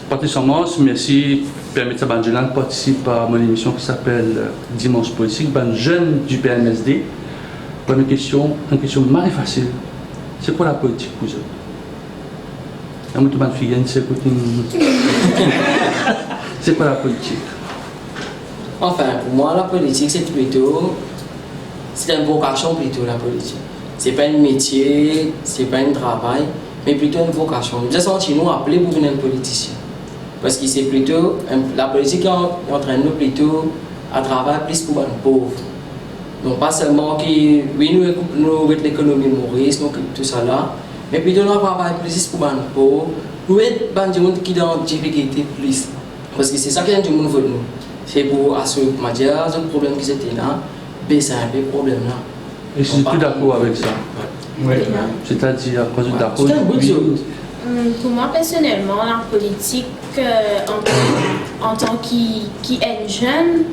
Patrice Amos, merci. Permettez à Banjolan de participer à mon émission qui s'appelle Dimanche Politique. Ben, jeune du PMSD. Première question, une question très facile. C'est quoi la politique pour vous? C'est quoi la politique? Enfin, pour moi, la politique, c'est une vocation plutôt, la politique. C'est pas un métier, c'est pas un travail, mais plutôt une vocation. Nous avons senti nous appeler pour devenir politicien. Parce que c'est plutôt, la politique est en train de nous plutôt à travailler plus pour les pauvres. Donc pas seulement que, oui, nous avec l'économie maurice, tout ça là, mais plutôt nous travaillons plus pour les pauvres, pour être des gens qui sont dans difficulté plus. Parce que c'est ça que nous veut nous. C'est pour assurer les problèmes qui étaient là, baisser un peu les problèmes là. Et je suis tout d'accord avec ça. Oui. C'est-à-dire, quand vous êtes d'accord. Pour moi, personnellement, la politique, en tant qu'un jeune,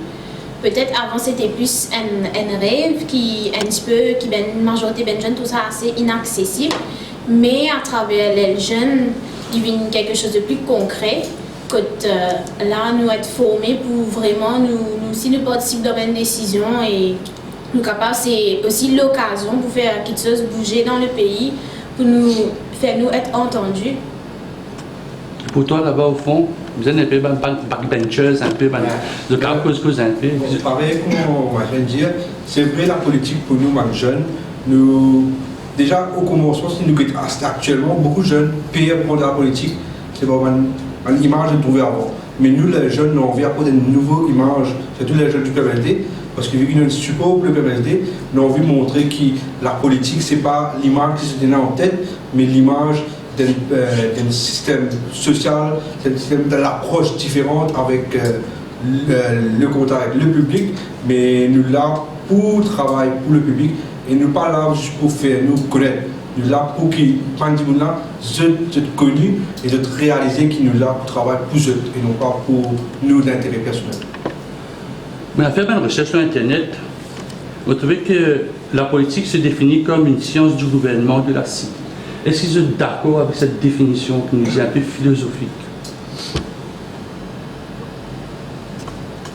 peut-être avant c'était plus un rêve qui une majorité de jeunes, tout ça assez inaccessible. Mais à travers les jeunes, il vient quelque chose de plus concret. Que là, nous être formés pour vraiment si nous participons dans une décision et nous capables, c'est aussi l'occasion pour faire quelque chose bouger dans le pays, pour nous faire nous être entendus. Pour toi, là-bas, au fond, vous êtes un peu backbenchers, un peu de cause un peu. C'est pareil, comme on va dire, c'est vrai, la politique pour nous, jeunes, déjà au commencement, si nous actuellement, beaucoup de jeunes payent pour la politique, c'est vraiment une image de trouver avant. Mais nous, les jeunes, nous envie apporter une nouvelle image, surtout les jeunes du PMSD, parce que vu qu'ils nous supportent le PMSD, nous avons envie de montrer que la politique, ce n'est pas l'image qui se tenait en tête, mais l'image d'un système social, d'un système de l'approche différente avec le contact avec le public, mais nous là pour travailler pour le public et nous pas là juste pour faire nous connaître. Nous là pour qu'ils soient connus et de réaliser qu'ils nous là pour travailler pour eux et non pas pour nous d'intérêt personnel. Mais à faire une recherche sur Internet, vous trouvez que la politique se définit comme une science du gouvernement de la cité. Est-ce que vous êtes d'accord avec cette définition qui nous est un peu philosophique?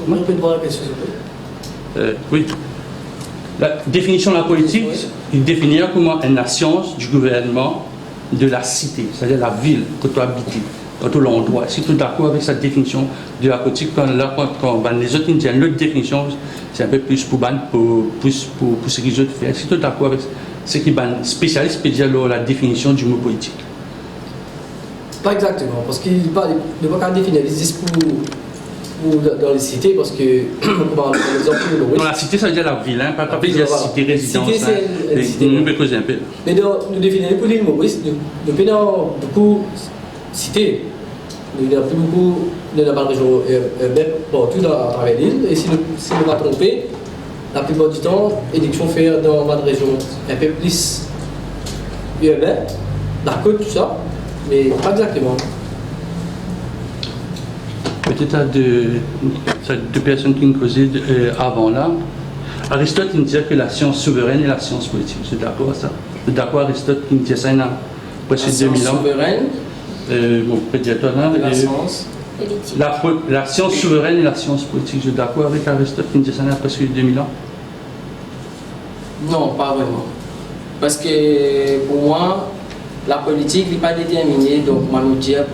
Comment on peut voir la question? Oui. La définition de la politique, il définit comment la science du gouvernement de la cité, c'est-à-dire la ville que tu habites, dans l'endroit. Est-ce que tu es d'accord avec cette définition de la politique? Quand les autres Indiens, l'autre définition, c'est un peu plus pour ce qu'ils ont fait. Est-ce que tu es d'accord avec ce qui est spécialiste peut dire la définition du mot politique? Pas exactement, parce qu'il ne peut pas définir les discours dans les cités, parce que, par exemple, dans la cité, ça veut dire la ville, hein, pas dire cité résidence. Cité, c'est nous peut causer un peu. Mais nous définissons pour l'île Maurice, nous prenons beaucoup de cités. Nous avons beaucoup de la région partout à travers l'île, et si nous ne pas tromper, la plupart du temps, l'élection fait dans ma région un peu plus urbaine, la côte, tout ça, mais pas exactement. Peut-être à deux personnes qui nous causaient avant là. Aristote il disait que la science souveraine et la science politique. Vous êtes d'accord à ça? Vous êtes d'accord Aristote qui disait ça il y a presque 2000 ans? Souveraine. Bon, peut-être là. La science. La science souveraine et la science politique. Vous êtes d'accord avec Aristote qui disait ça il y a presque 2000 ans? Non, pas vraiment. Parce que pour moi, la politique n'est pas déterminée, donc on va dire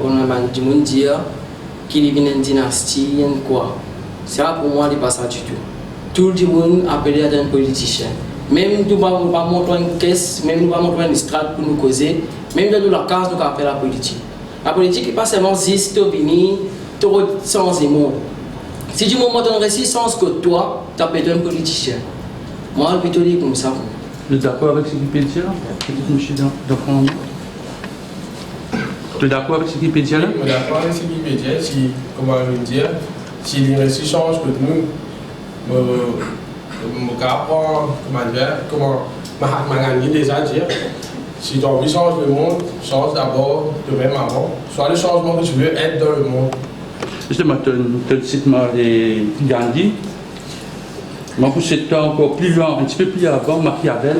qu'il y a une dynastie, quoi. C'est là pour moi, il n'est pas ça du tout. Tout le monde appelé à un politicien. Même nous ne pouvons pas montrer une caisse, même nous ne pouvons pas montrer une strate pour nous causer, même dans la case, nous appelons la politique. La politique n'est pas seulement juste venir, sans émotion. Si tu montres un récit sans que toi, tu appelles un politicien. Moi, je vais te dire comme ça. Vous êtes d'accord avec ce qu'il peut dire? Monsieur Dafran? Tu es d'accord avec ce qu'il peut dire là? Je suis d'accord avec ce qu'il peut dire. Si, comment le dire, si les récits changent que nous, je apprends, comment Mahatma Gandhi déjà dire, si tu as envie de changer le monde, change d'abord de même avant. Soit le changement que tu veux être dans le monde. Justement, tu cites Gandhi. Moi, pour cette cas encore plus loin, un petit peu plus avant, Machiavel.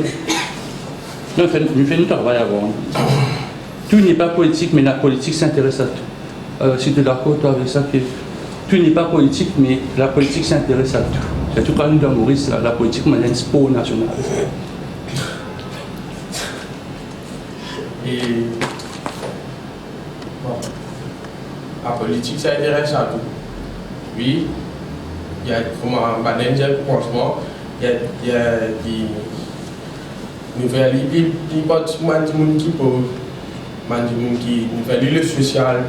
Nous faisons notre travail avant. Tout n'est pas politique, mais la politique s'intéresse à tout. si tu es d'accord toi avec ça, que tout n'est pas politique, mais la politique s'intéresse à tout. C'est tout quand nous dans Maurice, la politique, c'est un sport national. Et bon, la politique, ça intéresse à tout. Oui, il y a comment franchement, il y a des nouvelles, il y a pas de monde qui pauvre, qui nouvelles le social,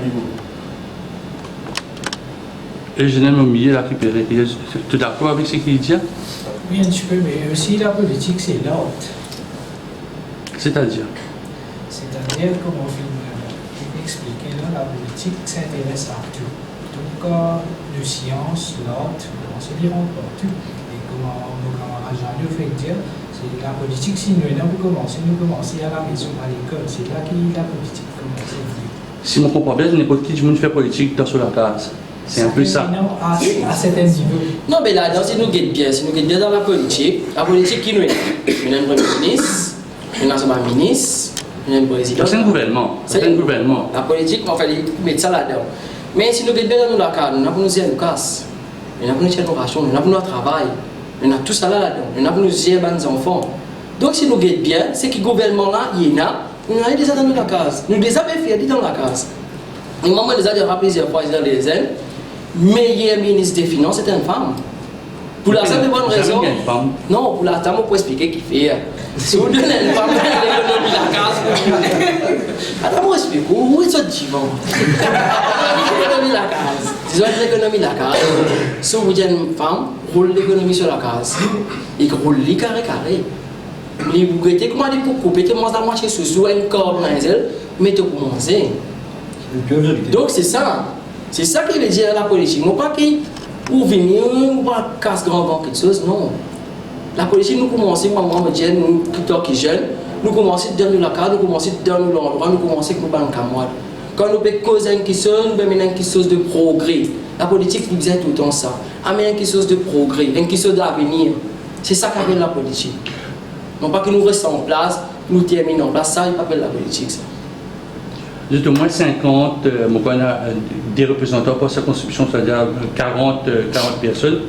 Et je n'aime au milieu la récupérer. Tu es d'accord avec ce qu'il dit? Oui, un petit peu, mais aussi la politique, c'est l'ordre. C'est-à-dire? C'est-à-dire, comme on vient d'expliquer là, la politique s'intéresse à tout. Donc, de science, l'ordre, on se lire partout. Et comme nos camarades Jean-Luc fait dire, c'est la politique, si nous commençons à la maison, à l'école, c'est là que la politique commence. Si je comprends bien, n'importe qui du monde fait politique dans sur la case. C'est un peu ça. Non, à certains niveaux. Non, mais là, si nous guettons bien dans la politique qui nous est, nous avons un premier ministre, nous avons un ministre, nous avons un président. C'est un gouvernement. C'est un gouvernement. La politique, on fait mettre ça là-dedans. Mais si nous guettons bien dans la case, nous avons nos casse, nous avons nos rations, nous avons notre travail, nous avons tout ça là-dedans, nous avons nos enfants. Donc si nous guettons bien, c'est que le gouvernement là, il y en a, nous avons déjà dans la case. Nous déjà fait dans la case. Et moi, déjà déjà plusieurs fois dans les ailes. Meilleur ministre des Finances, c'est une femme. Pour la simple bonne raison. Non, pour la femme, on peut expliquer qui fait. Si vous donnez une femme, l'économie de la case. Alors, on explique où est ce divan? L'économie de la case. Disons l'économie de la case. Si vous dites une femme, roule l'économie sur la case. Et roule les carré. Les bouquetés, comment les pour couper, moi, ça marche sous une corde dans les ailes, mais tu pour manger. Donc, c'est ça. C'est ça que veut dire la politique. Non pas pour venir, ou pas casse grand banc quelque chose, non. La politique, nous commençons, moi, je dis, nous qui sommes jeunes, nous commençons dans la carte, nous commençons dans l'endroit, nous commençons avec nos banques à moi. Quand nous pouvons causer quelque chose, nous pouvons mener quelque chose de progrès. La politique nous dit tout le temps ça. Amener quelque chose de progrès, quelque chose d'avenir. C'est ça qu'appelle la politique. Non pas que nous restons en place, nous terminons en place, ça, il appelle la politique. Ça. Juste au moins 50, des représentants pour sa constitution, c'est-à-dire 40 personnes.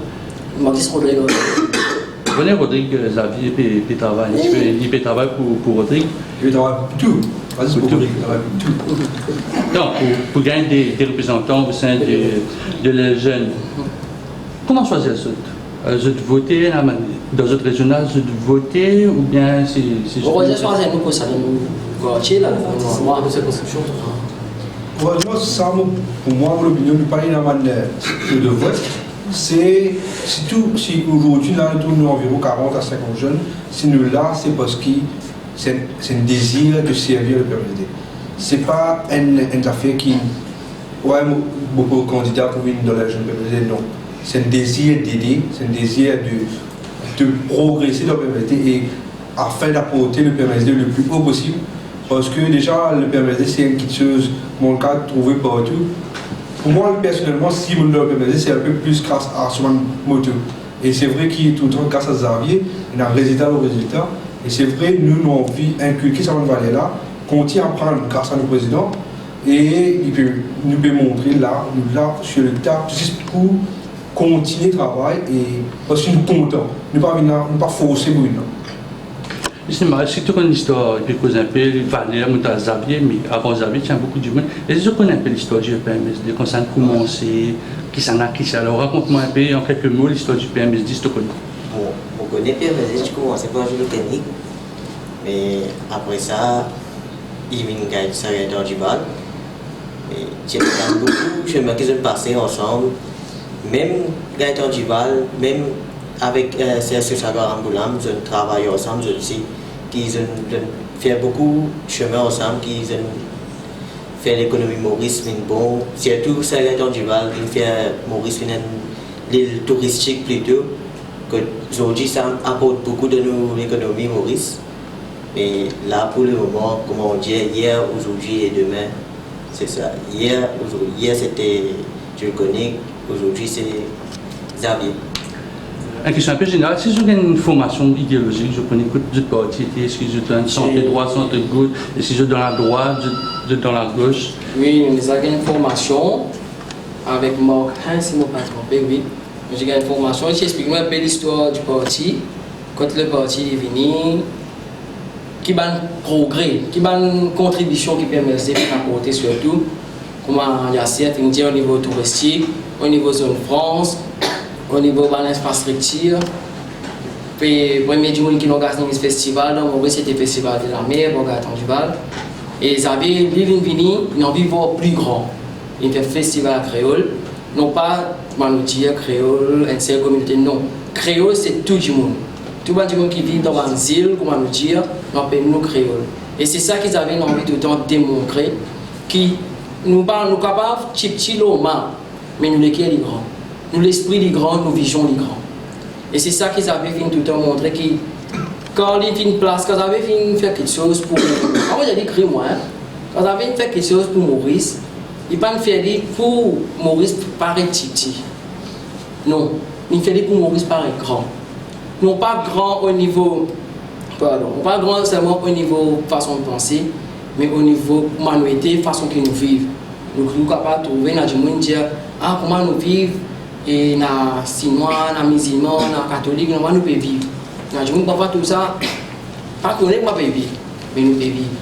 Maurice Rodrigue. Venez Rodrigue Xavier, il travaille. Il peut travailler pour Rodrigue. Il travaille pour tout. Vas-y, pour Rodrigue, il travaille pour tout. Non, pour gagner des représentants au sein de les jeunes. Comment choisir ça? Je dois voter dans votre régional, je dois voter ou bien c'est juste. On va choisir nous pour ça, nous voter là, on va cette construction. Heureusement, ça, pour moi, l'opinion de parler dans de vote, c'est surtout si aujourd'hui, là, nous tournons environ 40 à 50 jeunes, si nous là, c'est parce que c'est un désir de servir le PMSD. Ce n'est pas une affaire qui. Ouais, beaucoup de candidats pour venir dans la jeune PMSD, non. C'est un désir d'aider, c'est un désir de progresser dans le PMSD et afin d'apporter le PMSD le plus haut possible. Parce que déjà, le PMSD, c'est une petite chose, mon cas, trouvé partout. Pour moi, personnellement, si mon PMSD, c'est un peu plus grâce à son moto. Et c'est vrai qu'il est tout le temps grâce à Xavier, il a un résultat au résultat. Et c'est vrai, nous avons envie d'inculquer cette valeur-là, qu'on tient à prendre grâce à nos présidents. Et nous peut montrer là, sur le tas, pour continuer le travail et parce que nous sommes contents. Nous ne pas forcer pour nous. Justement, est-ce que tu connais l'histoire, et puis un peu, Valère, Xavier, mais avant Xavier, il y a beaucoup de monde. Est-ce que tu connais un peu l'histoire du PMSD, quand ça a commencé, qui ça a quitté? Alors raconte-moi un peu en quelques mots l'histoire du PMSD, si tu connais. Bon, on connaît le PMSD, je commençais par un jeu technique, mais après ça, il y a une série d'Angival. J'ai beaucoup de chemins qui sont passés ensemble. Même Gaëtan Duval, même avec CSE Sagar Amboulam, ils ont travaillé ensemble aussi, ils ont fait beaucoup de chemin ensemble, ils ont fait l'économie Maurice, bon, surtout Gaëtan Duval, il fait Maurice, l'île touristique plutôt, que aujourd'hui ça apporte beaucoup de l'économie Maurice. Mais là pour le moment, comme on dit, hier, aujourd'hui et demain, c'est ça. Hier c'était, je le connais. Aujourd'hui, c'est Xavier. Une question un peu générale, si je gagne une formation idéologique, je connais du parti, est-ce que je donne centre droit, centre gauche, et si je donne la droite, je donne la gauche? Oui, nous avons une formation avec Marc Hein, si je ne me pas trompé, oui. J'ai gagné une formation, qui explique un peu l'histoire du parti, quand le parti est venu, qui a un progrès, qui a une contribution qui permet d'apporter surtout, comment il y a certains au niveau touristique, au niveau zone France, au niveau de l'infrastructure. Puis, le premier jour qui ont gagné ce festival, c'était le festival de la mer, pour gagner Duval. Et ils avaient ils ont vu voir plus grand. Ils ont fait festival créole, non pas, comment nous dire, créole, une seule communauté, non. Créole, c'est tout le monde. Tout le monde qui vit dans une île, comment nous dire, nous appelons créole. Et c'est ça qu'ils avaient envie de démontrer, qui nous sommes capables de petit mais nous les grands. Nous l'esprit les grands, nous vision les grands. Et c'est ça qu'ils avaient tout le temps montré, que quand ils viennent place, quand ils avaient faire quelque chose pour... Quand j'ai écrit moi, quand ils avaient fait quelque chose pour Maurice, ils ne pas faire pour Maurice paraît petit. Non, ils fait pour Maurice paraît grand. Non pas grand au niveau... Pardon, pas grand seulement au niveau façon de penser, mais au niveau manualité, façon que nous vivons. Nous sommes capables de trouver dans le monde dire comment nous vivons, et dans les Chinois, dans les musulmans, dans les catholiques, comment nous pouvons vivre. Dans le monde, tout ça, pas connaître comment nous pouvons vivre, mais nous pouvons vivre.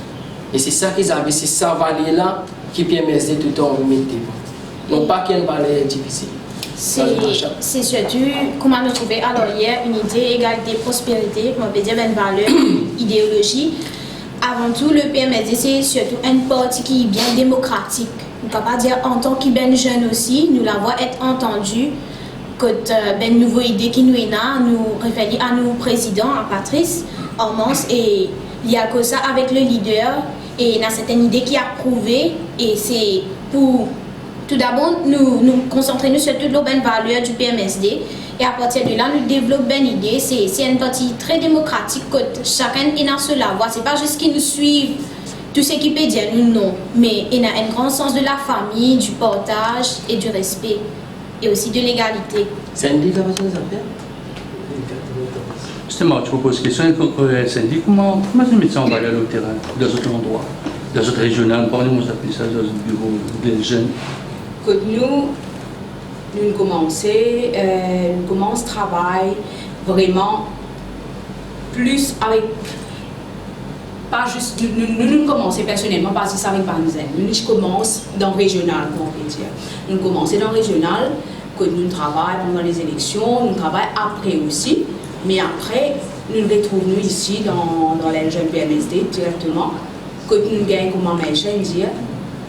Et c'est ça qu'ils avaient, c'est ça valeur-là qui permet de tout le temps de remettre. Non pas qu'il y ait une valeur difficile. C'est surtout comment nous trouver alors hier une idée égalité prospérité, on peut dire une valeur idéologie. Avant tout le PMSD c'est surtout une partie qui est bien démocratique. On ne peut pas dire en tant que ben jeune aussi, nous la voir être entendu quand ben nouvelle idée qui nous est là, nous référer à nos présidents, à Patrice Hormance et il y a que ça avec le leader et dans certaines idées qui a prouvé et c'est pour tout d'abord, nous concentrer sur toutes les bonnes valeurs du PMSD et à partir de là, nous développons une idée. C'est une partie très démocratique, chacun est dans la voie. Ce n'est pas juste qu'ils nous suivent, tout ce qui peut dire nous, non. Mais il y a un grand sens de la famille, du partage et du respect et aussi de l'égalité. C'est une déclaration des affaires? Justement, tu proposes une question, Cindy, comment tu mets ça en valeur au terrain, dans d'autres endroits, dans d'autres régionales, parlez-moi d'appeler ça dans un bureau des jeunes? Que nous commençons le travail vraiment plus avec, pas juste, nous commençons personnellement pas juste avec Banzen, nous commençons dans le régional, on peut dire. Nous commençons dans le régional, que nous travaillons pendant les élections, nous travaillons après aussi, mais après, nous nous retrouvons ici dans les jeunes PMSD directement, que nous gagnons, comment je dire,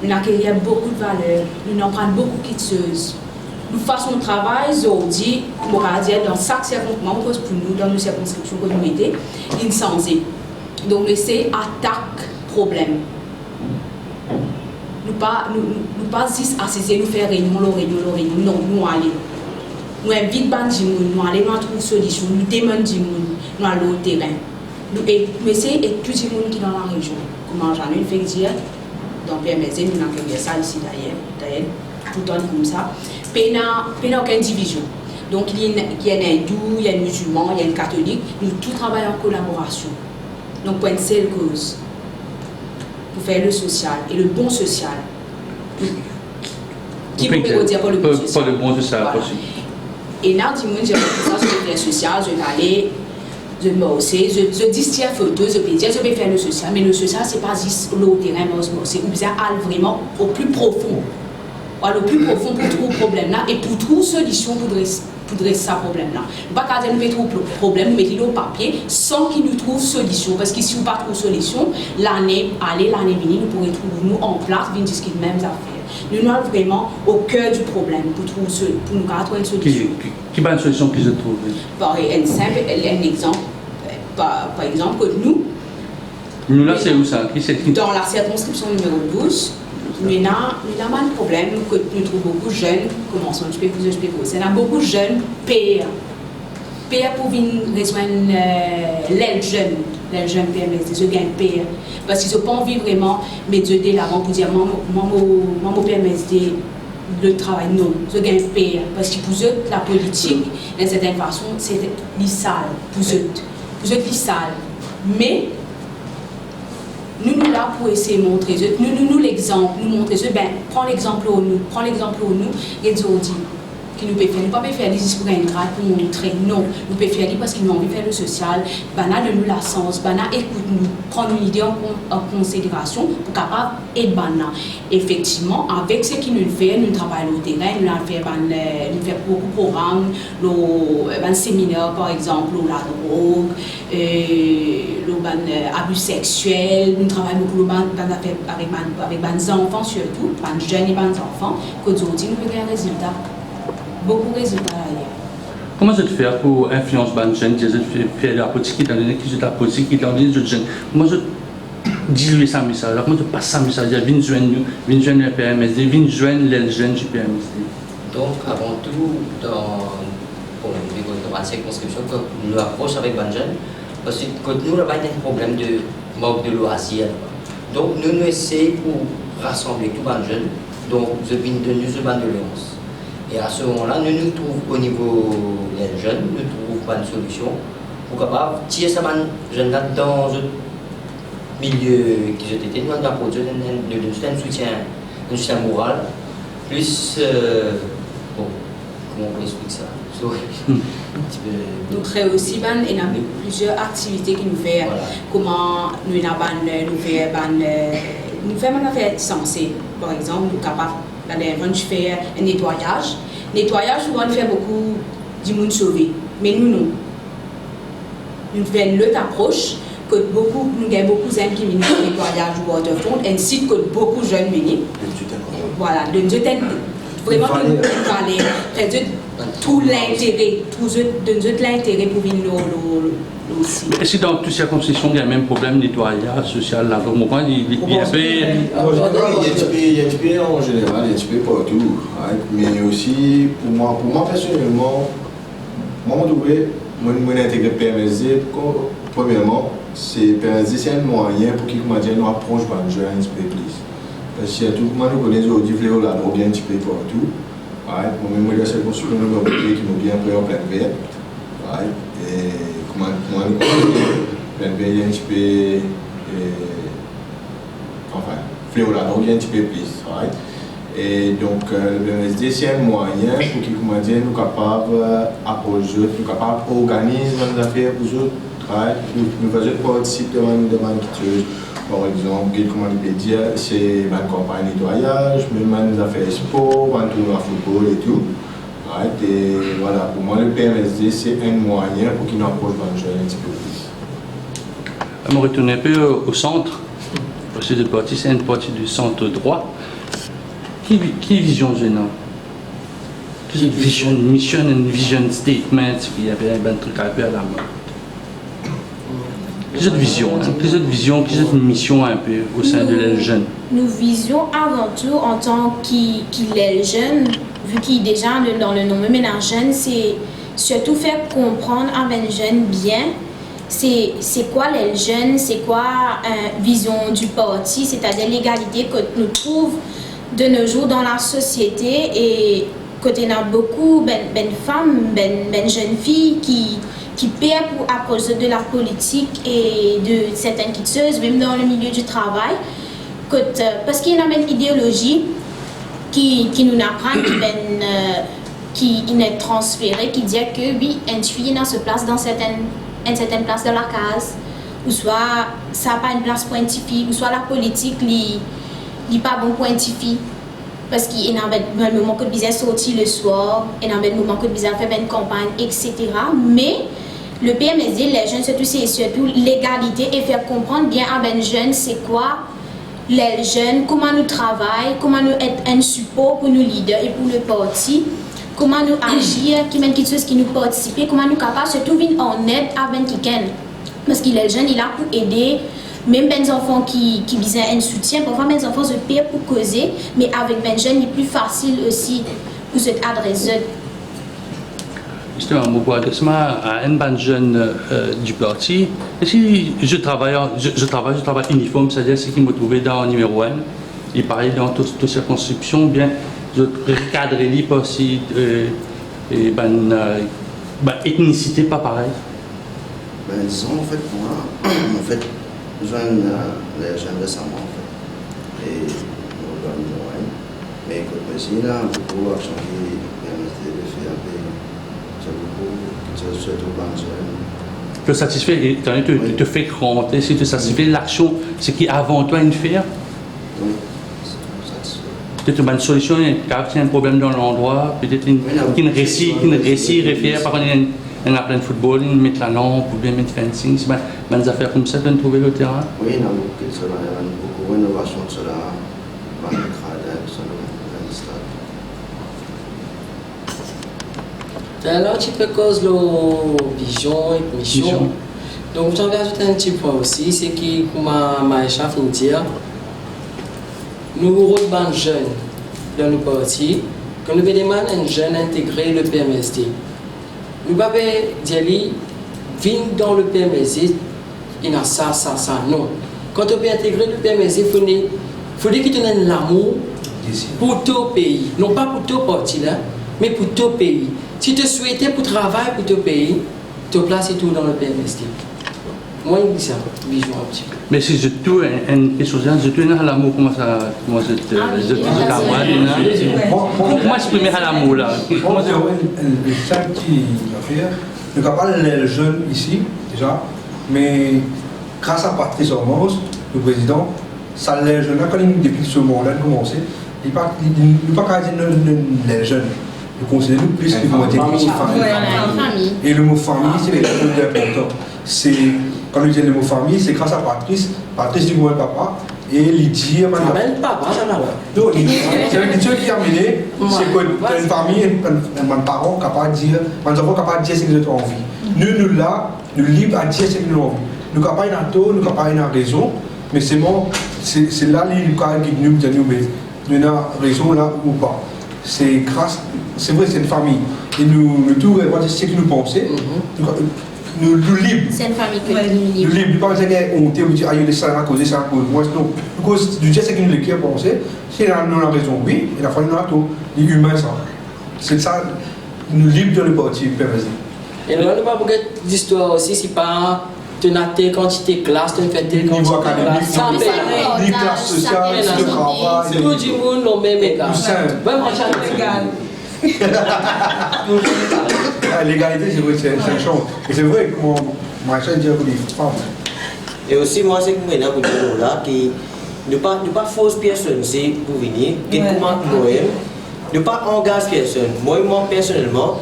nous accueillons beaucoup de valeurs, nous en prenons beaucoup de quiteuses. Nous faisons un travail aujourd'hui, on va dire, dans chaque circonscription, pour nous, dans nos circonscriptions que nous mettons, il s'en est. Donc, c'est attaque, problème. Nous pas juste assister, nous faire réunion, non, nous allons. Nous invitons nous allons trouver une solution, nous demandons, nous allons au terrain. Nous essayons de tout le monde qui est dans la région. Comment j'en ai fait dire? Dans PMSD, nous avons ça ici d'ailleurs, tout le temps comme ça. Il n'y a aucune division. Donc il y a un hindou, il y a un musulman, il y a un catholique, nous tous travaillons en collaboration. Donc pour une seule cause, pour faire le social et le bon social. Qui peut dire pour le bon social? Pas le bon social, voilà. Possible. Et là, tu me dis, je le social, je vais aller. Je dis photo, je peux dire, je vais faire le social, mais le social, ce n'est pas juste le terrain, c'est bien vraiment au plus profond. Le plus profond pour trouver le problème là et pour trouver solution pour dresser ce problème là. Pas qu'à nous mettre le problème, nous mettons au papier sans qu'il nous trouve solution. Parce que si nous pas trouve solution, l'année venue, nous pourrons trouver nous en place, venir discuter les mêmes affaires. Nous sommes vraiment au cœur du problème pour nous trouver une solution. Quelle est la solution que je trouve? Par exemple, par exemple, que nous là, c'est où ça? Dans la circonscription numéro 12, nous avons un problème que nous trouvons beaucoup de jeunes, commençons, je peux poser, il y a beaucoup de jeunes payeurs pour venir rejoindre les jeunes PMSD, je gagne payeurs. Parce qu'ils n'ont pas envie vraiment, mais de l'avant pour dire, moi, mon PMSD, le travail, non. Je gagne pire. Parce que pour eux, la politique, d'une certaine façon, c'est l'issal. Pour eux, l'issal. Mais, nous là pour essayer de montrer, nous l'exemple, nous montrer, prends l'exemple au nous, et nous dit qui nous peut faire, nous pas faire des discours ingrats pour montrer, non, nous peut faire parce qu'ils ont envie de faire le social, bana de nous la sens, bana écoute nous, prendre une idée en considération pour capable et bana. Effectivement, avec ce qui nous fait, nous travaillons au terrain, nous fait beaucoup de programmes, le séminaire par exemple, la drogue, le abus sexuel, nous travaillons beaucoup avec les enfants surtout, les jeunes et les enfants, que nous avons un résultat. Beaucoup de résultats ailleurs. Comment ça te fait pour influencer les jeunes qui fait la politique, étant donné qu'ils ont la politique, étant donné les jeunes? Comment ça diluer ce message? Comment ça passe ce message? Viens joindre le PMSD, viens joindre les jeunes du PMSD. Donc, avant tout, dans la circonscription, quand nous approchons avec les jeunes, parce que nous, là-bas, il y a un problème de manque de loisirs. Donc, nous essayons pour rassembler tous les jeunes. Donc, je viens de nous, je viens de Léonce. Et à ce moment-là, nous nous trouvons au niveau des jeunes, nous ne trouvons pas de solution pour capable tirer ces jeunes là dans un milieu qui était nous avons apporté un soutien moral, plus bon, comment on explique ça? Nous créons aussi plusieurs activités qui nous font comment nous faisons un affaire sensée. Par exemple, nous sommes capables de faire un nettoyage. Nettoyage, souvent, nous fait beaucoup du monde sauvé. Mais nous, non. Nous faisons l'autre approche, que nous avons beaucoup d'hommes qui viennent au nettoyage du waterfront, ainsi que beaucoup de jeunes viennent. Voilà, vraiment tout l'intérêt, l'intérêt pour venir aussi. Est-ce que dans toutes ces circonscriptions, il y a le même problème de nettoyage social là? Il y a un petit peu en général, il y a un petit peu partout. Mais aussi, pour moi personnellement, moi, je intégrer PMSD. Premièrement, PMSD, c'est un moyen pour qu'ils nous approchent de jeunes un petit peu plus. Parce que tout le monde connaît aujourd'hui, il y a un petit peu partout. Moi-même, je suis construit un pays qui nous vient en plein vert. Et comment nous plein vert, il y a un petit peu. Enfin, fléau là, donc il y a un petit peu plus. Et donc, le BMSD, c'est un moyen pour qu'ils nous capables d'approcher, nous capables d'organiser nos affaires pour eux. Nous faisons participer à une demande qui par exemple, comment on peut dire, c'est ma campagne de nettoyage, même des affaires sport, un tournoi football et tout. Et voilà, pour moi, le PMSD, c'est un moyen pour qu'ils nous approchent de jeunes un petit peu plus. Je me retourne un peu au centre, parce que le parti, c'est une partie du centre droit. Qui vision gênant? Qui vision, mission, une vision statement, il y avait un truc un peu à la mode. Quelle vision, quelle mission un peu au sein de les jeunes? Nous visions avant tout en tant qu'il est jeune, vu qu'il est déjà dans le nom ménage jeune, c'est surtout faire comprendre à les jeunes bien c'est quoi les jeunes, c'est quoi vision du parti, c'est-à-dire l'égalité que nous trouvons de nos jours dans la société et côté a beaucoup de femmes, de jeunes filles qui paient pour approcher de la politique et de certaines quiteuses, même dans le milieu du travail, parce qu'il y a une idéologie qui nous apprend, qui est transférée, qui dit que oui, une fille se place dans une certaine place de la case, ou soit ça n'a pas une place pour une fille, ou soit la politique n'est pas bon pour une fille. Parce qu'il y a un moment que bizarre sortir le soir, il y a un moment que bizarre faire une campagne, etc. Mais le PMSD, les jeunes, c'est surtout l'égalité et faire comprendre bien à les jeunes c'est quoi les jeunes, comment nous travaillons, comment nous être un support pour nos leaders et pour le parti, comment nous agir, qui chose qui nous participer, comment nous capables surtout venir en aide à ben qui parce que les jeunes il là pour aider. Même les enfants qui besoin un soutien, parfois les enfants se paient pour causer, mais avec les jeunes, il est plus facile aussi pour se adresser. Justement, je m'adresse à un jeune du parti. Et si je travaille uniforme, c'est-à-dire ce qui me trouvait dans le numéro 1, il parlait dans toute circonscription, bien, recadrer les aussi, ethnicité pas pareil. Ben, disons, en fait, moi, en fait, je viens les jeunes récemment, en fait. Et nous avons une moyenne. Mais écoute, ici, là, beaucoup a changé, il y a de faire un peu, c'est beaucoup, surtout dans le jeune. Tu es satisfait, étant donné que tu te fais compter, si tu es satisfait de l'action, c'est qui avant toi une faire? Donc, satisfait. Peut-être une solution, quand il y a un problème dans l'endroit, peut-être une récit, réfère, par exemple, il y a plein de football, ils mettent la lampe ou bien mettre fencing, c'est des affaires comme ça, tu as trouvé le terrain? Oui, il y a beaucoup de cela, il y a beaucoup de rénovations de cela, dans le gradin, tout ça, dans le stade. Alors, un petit peu cause de vision et mission. Donc, j'en vais ajouter un petit point aussi, c'est que, comme Maïcha vient de dire, nous sommes jeunes dans nos partis, quand nous demandons un jeune intégrer le PMSD. Nous ne pouvons pas dire, viens dans le PMSD, il y a ça, non. Quand on peut intégrer le PMSD, il faut dire qu'il y ait l'amour pour tout pays. Non pas pour tout parti, là, mais pour tout pays. Si tu souhaitais pour travailler pour ton pays, tu places tout dans le PMSD. Moi, je dis ça, je un petit peu. Mais si je trouve une chose, je trouve un l'amour, comment je te comment exprimer l'amour là? Moi, c'est une simple affaire. Nous n'avons pas les jeunes ici, déjà, mais grâce à Patrice Hormuz, le président, ça les jeunes, quand depuis ce moment-là, ils ont commencé, ils ne pas qu'à dire les jeunes. Nous considérons plus que nous étions famille. Et le mot famille, c'est quelque chose d'important. Quand nous disons le mot famille, c'est grâce à Patrice. Patrice dit moi papa. Et il dit. Même papa, ça n'a pas. Non, c'est une chose qui a amené, c'est que une famille, un parent capable de dire, un enfant capable de dire ce qu'ils ont envie. Nous là, nous libres à dire ce qu'ils ont envie. Nous sommes pas dans tout, nous sommes pas dans raison, mais c'est bon, c'est là les cas qui nous disent nous avons raison là ou pas. C'est grâce, c'est vrai, c'est une famille. Et nous tout ce que nous pensons, nous libres. C'est une famille que nous libres. Nous libres, pas besoin d'honter ou dire, ah, il y a ça à causer, ça à cause. Moi, non. Parce que du ce que nous les pensons, c'est nous avons raison, oui, et la famille nous a tout. Les humains, ça. C'est ça, nous libres dans le parti, PMSD. Et là, nous pas d'histoire aussi, c'est pas. Tu as tes quantités classe, tu as tes quantités classe. Ça fait les classes sociales, le travail. Tout le monde le même égal. Même en chaque égal. L'égalité, c'est vrai, c'est une chose. Et c'est vrai, comme Maïcha dit pour les femmes. Et aussi, moi, c'est que moi, je dis là, que ne pas forcer personne pour venir, que comment ne pas engager personne. Moi, personnellement,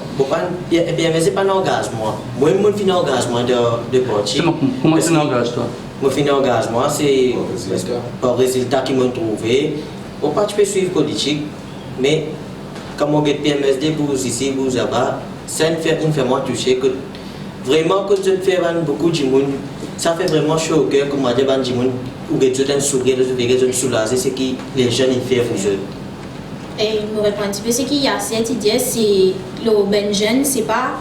PMSD c'est pas un engagement. Moi, je fais un engagement de parti. Comment tu engages toi? Moi, je fais un engagement, c'est par résultat qu'ils m'ont trouvé. On peut suivre politique, mais comme on get PMSD pour ici, pour là-bas, ça me fait vraiment toucher. Que vraiment, quand je fais beaucoup de monde, ça fait vraiment chaud au cœur, comme on dit, ou que tu as un sourire, tu as soulagé, c'est que les jeunes ils font pour eux. Et je me réponds un petit peu, c'est qu'il y a cette idée, c'est le ben jeune, c'est pas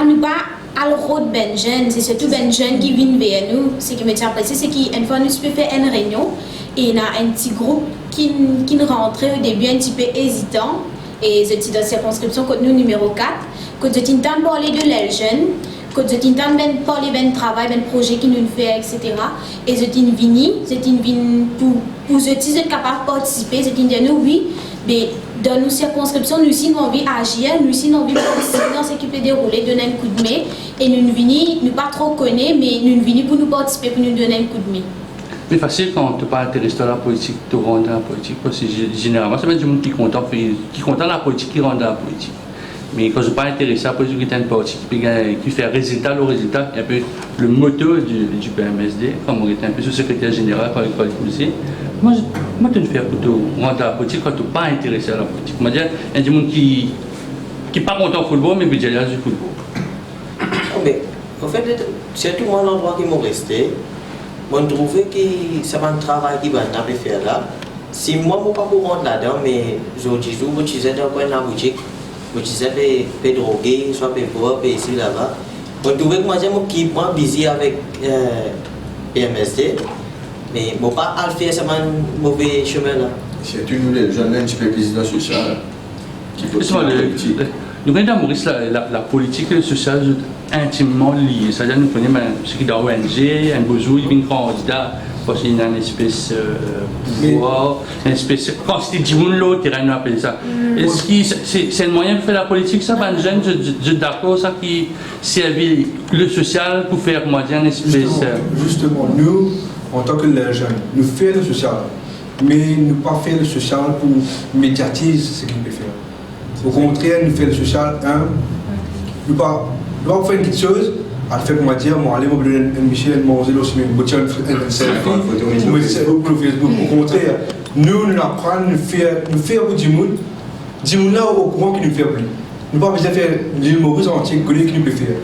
nous pas à l'euro de ben jeune, c'est surtout ben jeune qui vient vers nous. Ce qui me tient apprécié, c'est qu'une fois nous pouvons faire une réunion et il y a un petit groupe qui rentrait au début un petit peu hésitant. Et c'est dans la circonscription que nous numéro 4, que nous avons parlé de les jeunes, que nous avons parlé de travail, de projet qui nous fait, etc. Et nous avons venu pour être capable de participer, nous avons dit oui, mais dans nos circonscriptions, nous aussi nous avons envie d'agir, nous aussi nous avons envie de participer dans ce qui peut dérouler, donner un coup de main. Et nous venons, nous pas trop connaître, mais nous venons pour nous participer, pour nous donner un coup de main. C'est facile quand tu pas intéressé à la politique, tu rentres dans la politique, parce que généralement, c'est même du monde qui est content de la politique, qui rentre dans la politique. Mais quand je ne suis pas intéressé à la politique, qui est une partie qui fait résultat, le résultat, un peu le moteur du PMSD, comme on était un peu sous-secrétaire général quand il policier. Moi, tu ne fais plutôt rentrer dans la politique quand tu n'es pas intéressé à la politique. Moi, il y a des gens qui n'est pas content au football, mais qui est du football. Mais en fait, c'est tout l'endroit qui m'ont resté. Moi, je trouvais que c'est un travail qui va faire là. Si moi, je ne peux pas rentrer là-dedans, mais je dis, je disais dans la boutique, je disais, je peux droguer, soit je peux boire, je peux ici, là-bas. Je trouvais que moi, je suis busy avec PMSD, mais je ne peux pas faire ce mauvais chemin là. C'est une nouvelle jeune, un petit peu plus dans le social. Qui peut Justement, nous avons Maurice, la politique et le social sont intimement liés. C'est-à-dire nous connaissons ce qui est dans l'ONG, un besoin, il y a un candidat, parce qu'il y a une espèce de pouvoir, une espèce de quantité de monde l'autre, on appelle ça. Est-ce que c'est un moyen de faire la politique, ça, ben jeune, je suis d'accord, ça qui servait le social pour faire, moi, une espèce... Justement, nous, en tant que les jeunes, nous faisons le social, mais nous pas faire le social pour médiatiser ce qu'il peut faire. Au contraire, nous faisons le social, nous pas faire une petite chose, à faire comment dire, moi aller me donner un Michel, manger aussi, me bouger un selfie, pour le Facebook. Au contraire, nous apprenons, nous faire pour du monde là au courant qui nous fait plus. Nous pas besoin de faire l'île Maurice entière, qui nous peut faire.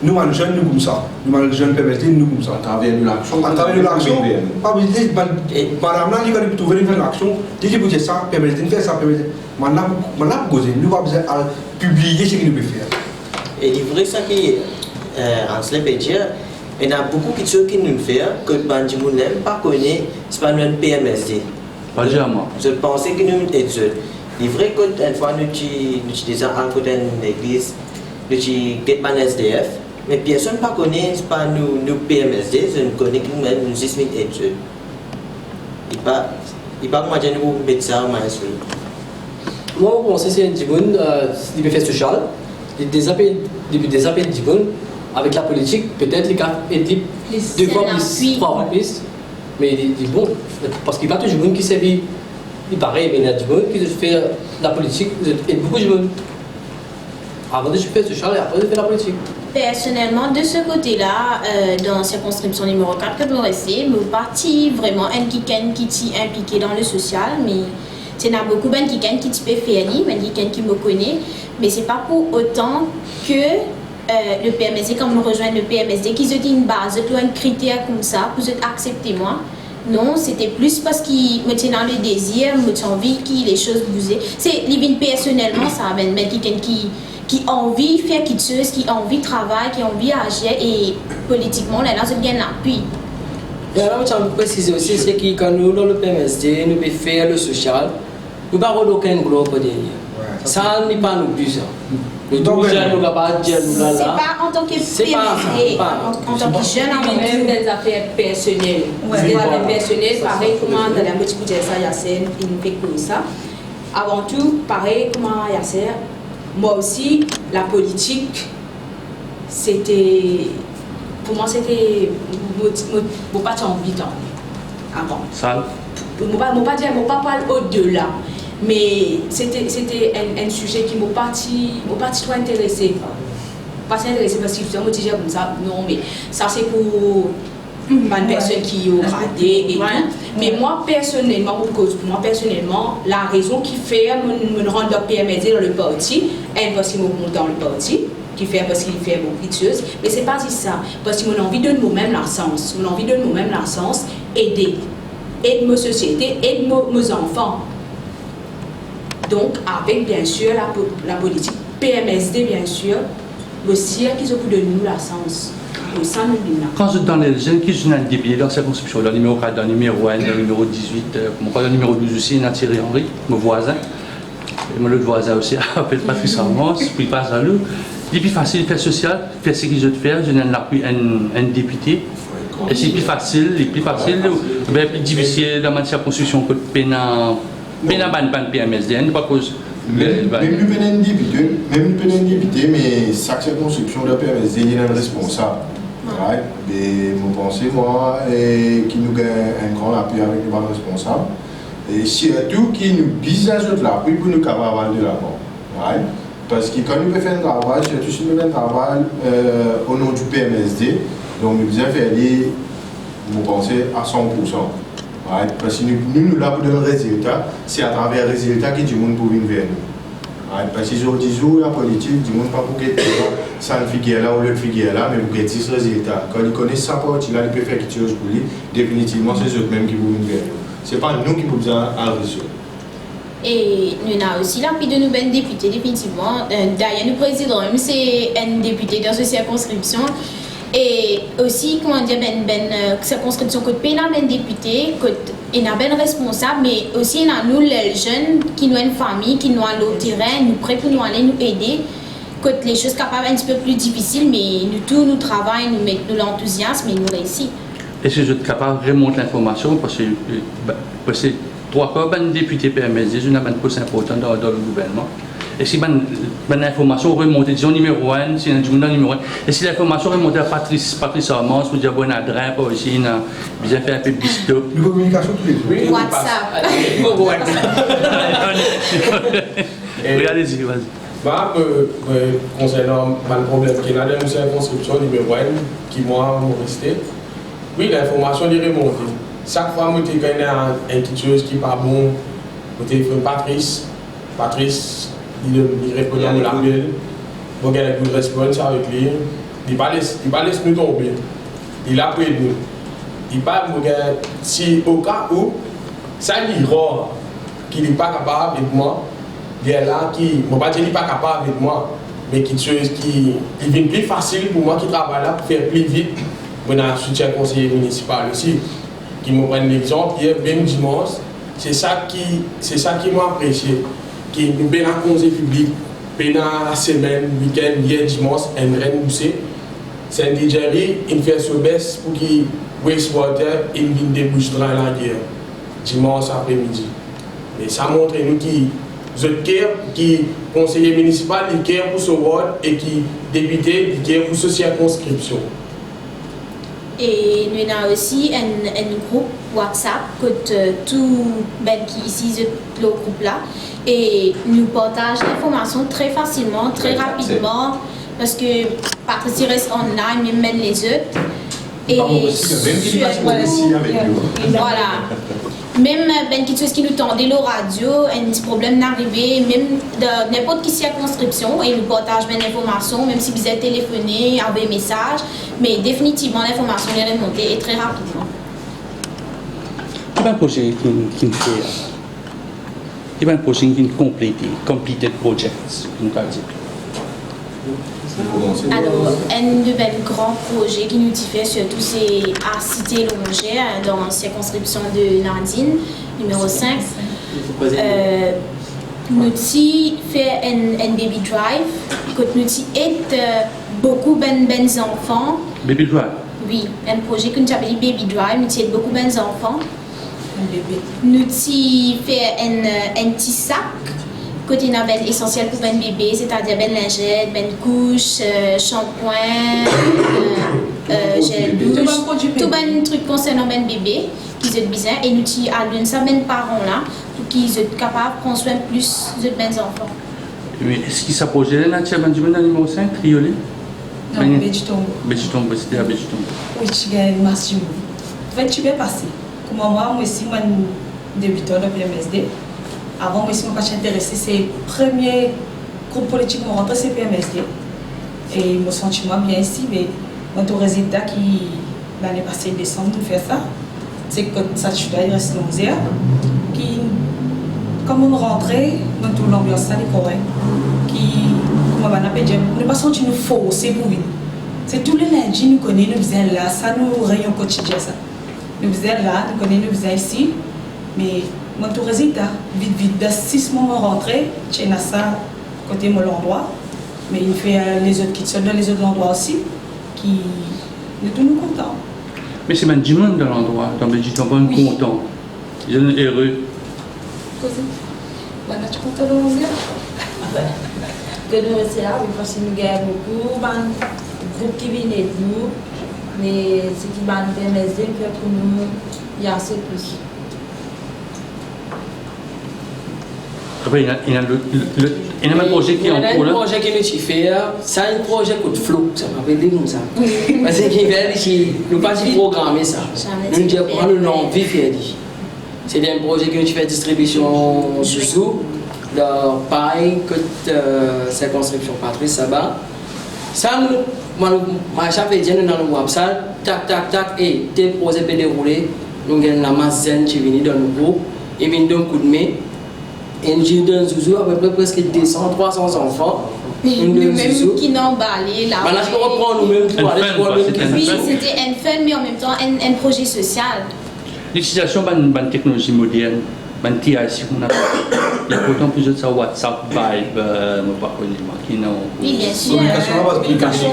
Nous, les jeunes, nous comme ça. Nous, les jeunes PMSD, nous comme ça. À travers l'action. À travers l'action. Pas besoin de madame là, quand vous trouvez une action, dès que vous dites ça, PMSD, faire ça, PMSD. Maintenant, nous pas besoin de publier ce qu'il nous peut faire. Et il est vrai ça qui Ansel peut dire, il y a beaucoup de choses qui nous font que Bandji n'aime pas connaître, c'est pas notre PMSD. Pas dire moi. Je pensais que nous étions. Il est vrai qu'une fois nous utilisons un côté de l'église, nous utilisons un SDF, mais personne ne connaît pas nous PMSD, je ne connais que nous-mêmes, nous sommes études. Il n'y a pas comment dire nous mettre ça en main. Moi, je pense que c'est un djibon, il peut faire social. Des appels djibon, avec la politique, peut-être les cas est deux fois plus, trois fois plus. Mais il dit bon, parce qu'il n'y a pas toujours qui sévit. Il paraît, mais il y a du monde qui fait la politique, et beaucoup de monde. Avant de faire social et après de faire la politique. Personnellement, de ce côté-là, dans la circonscription numéro 4 que vous restez, mon parti vraiment un qui est impliqué dans le social, mais il y a beaucoup de gens qui peut faire, qui me connaît, mais c'est pas pour autant que le PMSD, comme nous rejoignons le PMSD, qu'ils ont une base, un critère comme ça pour accepter moi. Non, c'était plus parce qu'il me tient dans le désir, me tient envie que les choses bougent. C'est living personnellement, ça amène quelqu'un qui a envie de faire quelque chose, qui a envie de travailler, qui a envie d'agir et politiquement, là, c'est bien l'appui. Et alors, je tiens à préciser aussi, c'est que quand nous, dans le PMSD, nous pouvons faire le social, nous n'avons pas aucun groupe derrière. Ça n'est pas nous plus. Le tout jeune, nous n'avons pas de dire nous là. C'est pas en tant que PMSD, en tant que jeune, en même des affaires personnelles. Des affaires personnelles, pareil, comment dans la moitié de ça, Yasser, il nous fait comme ça. Avant tout, pareil, comment Yasser, moi aussi, la politique, c'était. Pour moi, c'était. Mon pas envie avant. Ça. Mon pas parler au-delà. Mais c'était un sujet qui m'a pas trop intéressé. Pas intéressé parce que je me disais comme ça, non, mais ça c'est pour une personne qui est gradé et tout. Mais moi personnellement, la raison qui fait me rendre PMSD dans le parti, parce qu'il me monte dans le parti, qui fait parce qu'il fait beaucoup de choses, mais c'est pas ça, parce que mon envie de nous-mêmes la sens, aider ma société, aider mes enfants. Donc, avec bien sûr la politique PMSD, bien sûr, aussi qui s'occupe de nous la sens. Quand je dans les jeunes qui sont débiés dans cette construction, le numéro 4, le numéro 1, le numéro 18, le numéro 12 aussi, il a Thierry Henry, mon voisin. Et mon autre voisin aussi, appelle Patrice Armance, puis il passe à l'eau. Il est plus facile de faire social, faire ce qu'ils ont fait, je n'ai l'appui un député. Et c'est plus facile, plus difficile dans ma circonscription que de peine ban PMSD, pas cause. Même nous prenons un député, mais chaque circonscription de PMSD, il y a un responsable. Mais je pense, moi, qui nous gagne un grand appui avec le responsable. Et surtout, qui nous bise l'appui pour nous capables de l'avant. Parce que quand nous pouvons faire un travail, surtout si nous faisons un travail au nom du PMSD, donc nous devons faire les, nous pensons à 100%. Parce que nous là pour donner un résultat, c'est à travers le résultat que du monde peut venir vers nous. Parce que aujourd'hui, la politique, du monde pas pour que ça ne figure là ou l'autre figure là, mais pour que ce résultat. Quand ils connaissent sa partie là, ils peuvent faire quelque chose pour lui, définitivement c'est eux mêmes qui vont venir vers nous. Ce n'est pas nous qui pouvons à résoudre. Et nous avons aussi l'appui de nos députés, définitivement. D'ailleurs, nous présidons, c'est un député dans cette circonscription. Et aussi, comment dire, circonscription côté pénal, député, côté il a bien responsable, mais aussi il y a nous les jeunes qui ont une famille, qui ont le terrain, nous prêts pour nous aller nous aider. Quand les choses capables un petit peu plus difficiles, mais nous travaillons, nous mettons de l'enthousiasme et nous réussissons. Est-ce que vous êtes capable de remonter l'information parce que 3 fois, ben député PMSD, c'est une poste importante dans le gouvernement. Et si l'information remonte, disons numéro 1, si un numéro 1, et si l'information remonte à Patrice Armand, pour dire bonne adresse, aussi, bien fait un peu de biscuit. Une communication tous les jours. WhatsApp. Allez-y, vas-y. Concernant le problème qu'il y a dans une circonscription numéro 1, qui moi, m'ont resté, oui, l'information est remontée. Chaque fois que je suis une inquiétude qui n'est pas bon, je téléphone Patrice, il répond à mon appel, je regarde une réponse avec lui, il ne va pas laisser nous tomber. Il a pris nous. Il va regarder si au cas où, ça est rare qu'il n'est pas capable avec moi, il est là qui, je ne vais pas dire qu'il n'est pas capable avec moi, mais qui devient plus facile pour moi qui travaille là pour faire plus vite. Je suis un soutien conseiller municipal aussi, qui me prennent l'exemple, hier, même dimanche, c'est ça qui m'a apprécié, qui nous bien un conseil public, pendant la semaine, week-end, hier, dimanche, un reine boussé. C'est un Jerry, il fait son baisse pour qu'il wastewater, il vient déboucher dans la guerre, dimanche après-midi. Mais ça montre nous qui conseiller municipal, qui care pour ce ward et qui député, qui care pour cette circonscription. Et nous avons aussi un groupe WhatsApp que tout qui ici le groupe là et nous partageons l'information très facilement, très rapidement parce que Patrice reste online, même les autres. Et voilà. Même quelque chose qui nous tendait la radio, un petit problème n'arrivait, même de n'importe quelle circonscription, et nous partageons l'information, même si vous êtes téléphoné, envoyé un message, mais définitivement l'information est remontée et très rapidement. Il y a un projet qui fait, il y a un projet qui completed projects, nous avons dit. Alors, un grand projet qui nous fait surtout, c'est à Cité-Longère, dans la circonscription de Nadine, numéro 5. Nous avons fait un baby drive, nous aide beaucoup d'enfants. Baby drive? Oui, un projet que nous appelons baby drive, nous aide beaucoup d'enfants. Nous avons fait un petit sac. Côté n'a ben essentiel pour ben bébé, c'est-à-dire ben lingette, ben couche, shampoing, gel douche, tout ben truc concernant ben bébé qui sont besoin et nous allons ça ben parents là pour qu'ils soient capables de prendre soin plus de ben enfants. Mais est-ce qu'il s'approche de la nature du numéro 5, Triolé? Non, Béjitombo. Béjitombo, c'était à Béjitombo. Oui, je gagne massivement. En fait, tu peux passer. Comme moi aussi, je suis débutant de PMSD. Avant, moi, je me suis intéressée, c'est le premier groupe politique qui m'a rentré, c'est PMSD. Et je me sens bien ici, mais mon résultat qui, l'année passée, décembre, nous fait ça, c'est que ça, je suis là, il reste Longère, qui, comme on rentrait, dans toute l'ambiance, ça est correct, qui, comment on appelle, nous ne pas senti nous forcer pour lui. C'est tous les lundis, nous connaissons, nous faisons là, ça nous rayon quotidien, ça. Nous faisons là, nous connaissons, nous faisons ici, mais mon tout résultat, vite, dans 6 mois rentré, j'ai ça côté mon endroit, mais il fait les autres qui sont dans les autres endroits aussi, qui nous tous nous contents. Mais c'est même du monde dans l'endroit, dans Belgique, on est content, ils sont heureux. Tu content de nous dire? Que nous restons là, parce que nous gagnons beaucoup, de groupes qui viennent de nous, mais ce qui va nous permettre pour nous, il y a assez plus. Après, il y a un projet qui est en cours. Il y a un projet qui nous fait, c'est un projet coup de flou, ça m'a dit comme ça. Parce qu'il nous pas programmer ça. Nous disons qu'on le nom vivre. C'est un projet qui nous fait distribution sous de paille que circonscription Patrice Sabat. Ça nous, moi j'avais dit nous dans le website, tac, et tes projets peut dérouler. Nous avons la masse qui vient dans le groupe et nous donne un coup de main. Et nous avons Zouzou à peu près presque 200-300 enfants. Nous-mêmes qui n'ont emballé là. Là, je peux reprendre nous-mêmes pour aller voir le Oui, c'était un fun, mais en même temps un projet social. l'utilisation de technologie moderne, de TIC qu'on a. Il y a pourtant plusieurs de WhatsApp, Vibe, Oui, bien sûr. Communication.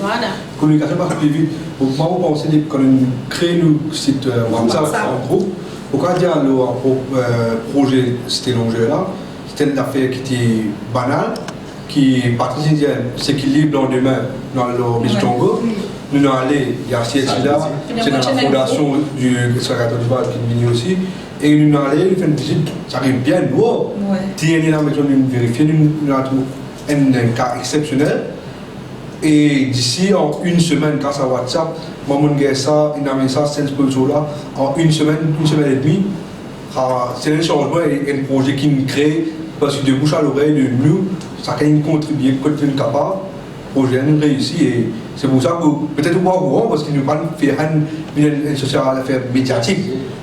Voilà. Communication passe plus vite. Donc, moi, vous pensez quand on crée le site WhatsApp en groupe, pourquoi dire le projet, c'était l'enjeu-là, c'était une affaire qui était banale, qui est partie s'équilibre dans demain dans le business Congo. Nous sommes allés, il y a CSI-là, c'est dans la fondation du secrétaire du Val qui est venu aussi. Et nous sommes allés, nous faisons une visite, ça arrive bien lourd. TNI là, nous vérifions, nous avons trouvé un cas exceptionnel. Et d'ici, en une semaine, grâce à WhatsApp, moi, je ça, il a mis ça, c'est là, en une semaine et demie, c'est un changement et un projet qui nous crée, parce que de bouche à l'oreille de nous, ça a contribué, quand on est capable, le projet nous réussit. Et c'est pour ça que peut-être pas au courant, parce qu'il ne pas faire une social affaire médiatique.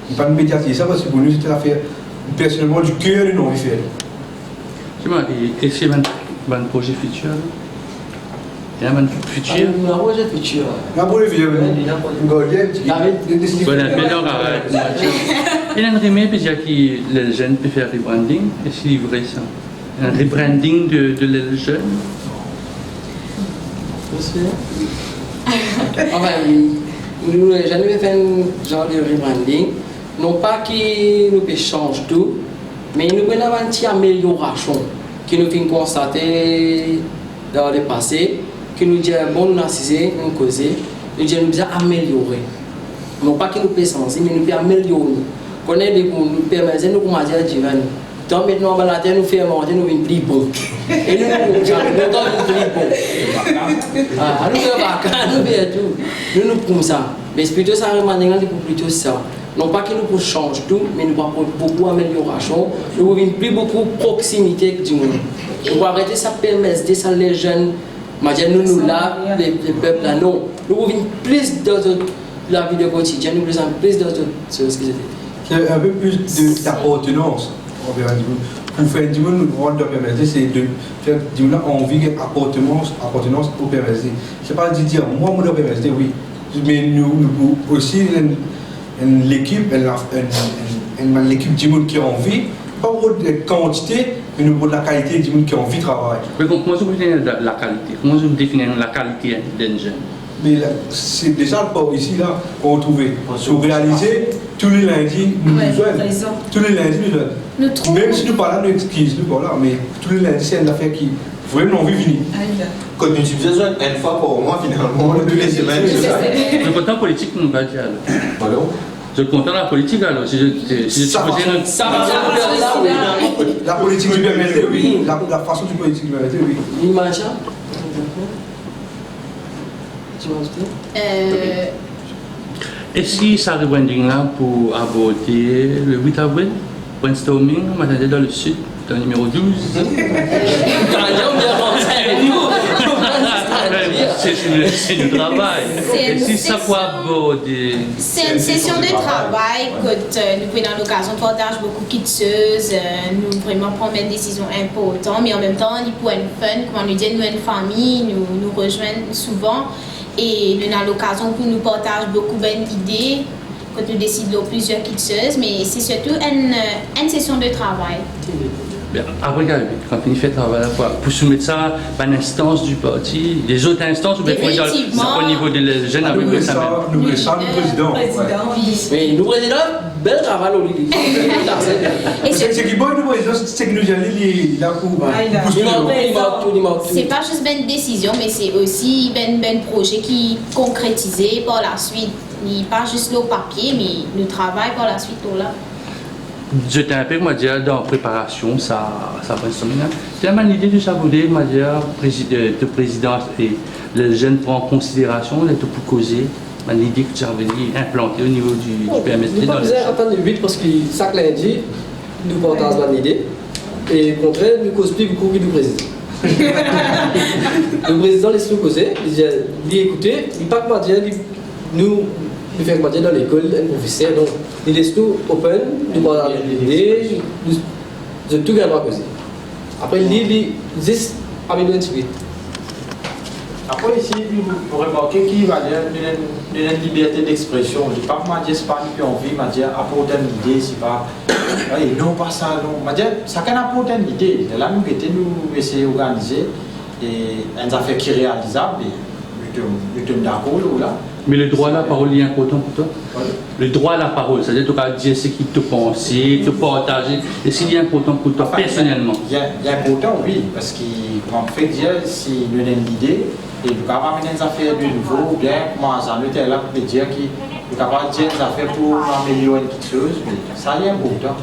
Il ne pas médiatiser ça, parce que pour nous, c'était l'affaire personnellement du cœur de nos envie de faire. Et c'est un projet futur? Il y a un futur? Un projet futur. Un projet futur, il y a un remède que les jeunes peuvent faire rebranding. Est-ce qu'il est vrai ça? Un rebranding de les jeunes? Enfin, nous n'avons jamais fait un genre de rebranding. Non pas que nous pouvons changer tout, mais nous avons une petite amélioration que nous avons constaté dans le passé, que nous disons bon, nous assisons, nous causons, nous disons améliorer. Non pas que nous pouvons changer, mais nous pouvons améliorer. Connaître les nous permettre nous comment dire donc maintenant la terre nous fait manger nous une plus bon. Et nous nous plus bon. Ah, nous faire tout. Nous comme ça. Mais plutôt ça remandinger plutôt ça. Non pas que nous pouvons changer tout, mais nous avons beaucoup d'amélioration. Nous avons plus beaucoup de proximité du monde. Nous avons arrêter ça permettre de ça les jeunes. Nous là, les peuples là, non. Nous avons plus dans la vie de quotidien, nous avons plus dans ce que c'est un peu plus d'appartenance. Pour faire du monde, le rôle de PMSD, c'est de faire du monde envie d'appartenance au PMSD. Ce n'est pas de dire, moi, mon PMSD, oui. Mais nous aussi, l'équipe du monde qui a envie, pas pour la quantité, mais pour la qualité du monde qui a envie de travailler. Mais comment vous définissez la qualité? Comment vous définissez la qualité d'un jeune? Mais c'est déjà le pas ici, là, qu'on trouve. Pour réaliser, tous les lundis, nous besoin. Tous les lundis, nous besoin. Même si nous parlons, nous excuses, nous parlons, mais tous les lundis, c'est une affaire qui vraiment envie de venir. Quand nous avons besoin une fois par mois, finalement, tous les semaines, c'est ça. Le content politique, nous va dire. Pardon? Je suis content de la politique alors. Si je la politique du PMSD, oui. La façon du politique du PMSD, oui. L'image. Et si ça rebranding là pour aborder le 8 avril, brainstorming, on m'attendait dans le sud, dans le numéro 12. C'est du travail. Et si ça peut aborder. C'est une session de travail que nous prenons l'occasion de partager beaucoup de quiteuses, nous vraiment prendre des décisions importantes, mais en même temps, nous pour une fun, comme on nous dit, nous une famille, nous rejoignons souvent. Et nous avons l'occasion pour nous partager beaucoup d'idées quand nous décidons plusieurs quiteuses, mais c'est surtout une session de travail. Après, quand on fait travail, pour soumettre ça à l'instance du parti, les autres instances, ou bien au niveau des jeunes, avec nous ça, nous président. Mais nous président, bel travail au lit. C'est qui bon, nous président, c'est que nous allons là pour c'est pas juste une décision, mais c'est aussi un projet qui est concrétisé par la suite. Il n'est pas juste le papier, mais nous travaillons par la suite là. J'étais un peu, dans la préparation, ça va se mener. C'est une idée de savoir, de président et les jeunes prennent en considération, pour causer, une idée que tu avais implantée au niveau du PMSD. Nous ne pouvons pas attendre 8 parce que chaque lundi, nous partageons une idée. Et au contraire, nous causons plus beaucoup du président. Le président laisse nous causer, il dit écoutez, il ne pas que nous. Nous faisons dans l'école, un professeur, donc il laisse tout open, nous parlons l'idée, nous tout gardons à causer. Après, il dit, juste, à 28. Après ici, vous remarquez qu'il va dire une liberté d'expression. Je ne dis pas que je n'ai pas envie, je dis apporter une idée, c'est pas. Non, pas ça, non. Je dis, chacun apporte une idée. Là, nous essayons d'organiser une affaire qui est réalisable. Nous sommes d'accord là. Mais le droit à la parole est important pour toi? Le droit à la parole, c'est-à-dire que tu vas dire ce qui te pense, te partager. Est-ce qu'il est important pour toi personnellement? Il est important, oui, parce qu'en fait, si nous avons une idée, et nous pouvons amener des affaires de nouveau, ou bien, moi, j'en étais là pour dire qu'il est capable de dire des affaires pour améliorer quelque chose, mais ça est important.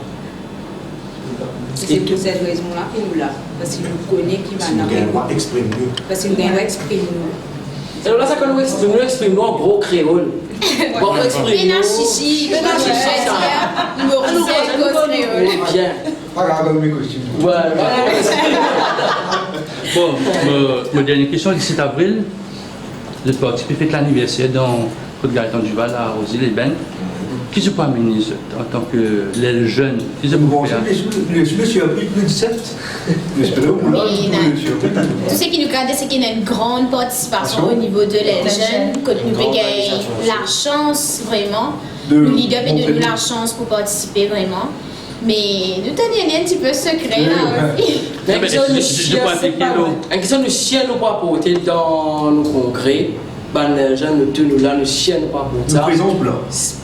C'est pour cette raison-là que nous là, parce qu'il nous connaît qui va nous exprimer. Parce qu'il nous exprime nous. Et là, ça quand nous exprimons en gros créole. Bon, nous exprimons. Chichi, numéro 7, créole. Bien. Pas grave, mes costumes. Ouais, Bon, ma dernière question, le 17 avril, vous êtes parti pour fêter l'anniversaire dans Côte-Gaëtan Duval à Rosy-les-Bains. Qui se peut amener en tant que les jeunes? Qui se peut faire? Je suis appris le 17. Tout ce qui nous garde, c'est qu'il y a une grande participation au niveau de les jeunes, que nous avons la chance vraiment, nous leaders et nous la chance pour participer vraiment. Mais nous tenons un petit peu secret là aussi. Une question de chien nous pas porter dans nos congrès. Les gens nous tenons là, nous chiens nous pas pour ça.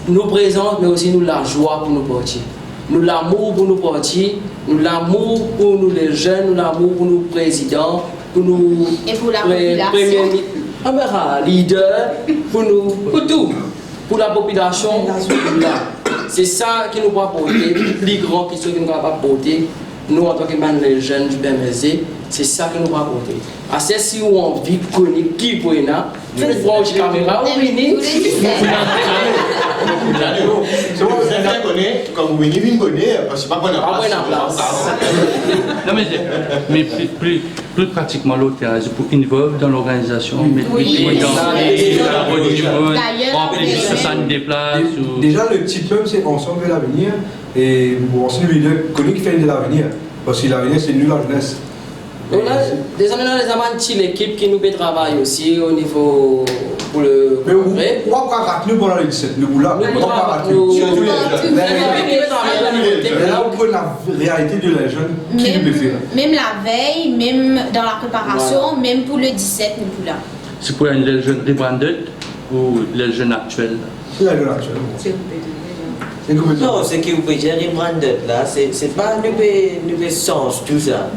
Nous présente, mais aussi nous la joie pour nous partir. Nous l'amour pour nous partir, nous l'amour pour nous les jeunes, nous l'amour pour nous présidents, pour nous et pour la population. Leader, pour nous, pour tout, pour la population. C'est ça qui nous va porter, le plus grand qui nous va porter. Nous, en tant que les jeunes du BMSD, c'est ça que nous va porter. Assez si on a envie de connaître qui pour nous, nous prenons une caméra, on venez. Quand vous venez, vous connaissez, parce que c'est pas qu'on a place. Non, mais plus pratiquement l'autre, c'est pour involver dans l'organisation, mais plus dans la religion, remplir 60 des places. Déjà, le petit peuple, c'est ensemble de l'avenir. Et bon, c'est lui qui fait de l'avenir. Parce que l'avenir, c'est nous, la jeunesse. Des amis, les amants, l'équipe qui nous fait travail aussi au niveau pour le congrès. Mais pourquoi rater nous pendant le 17? Nous là, pourquoi rater nous? Mais là, on peut la réalité de la jeune qui nous fait. Même la veille, même dans la préparation, même pour le 17, nous là. C'est pour les jeunes rebranded ou les jeunes actuels? C'est la jeune actuelle. Non, ce que vous pouvez dire, rebranded là, c'est pas nous sens tout ça.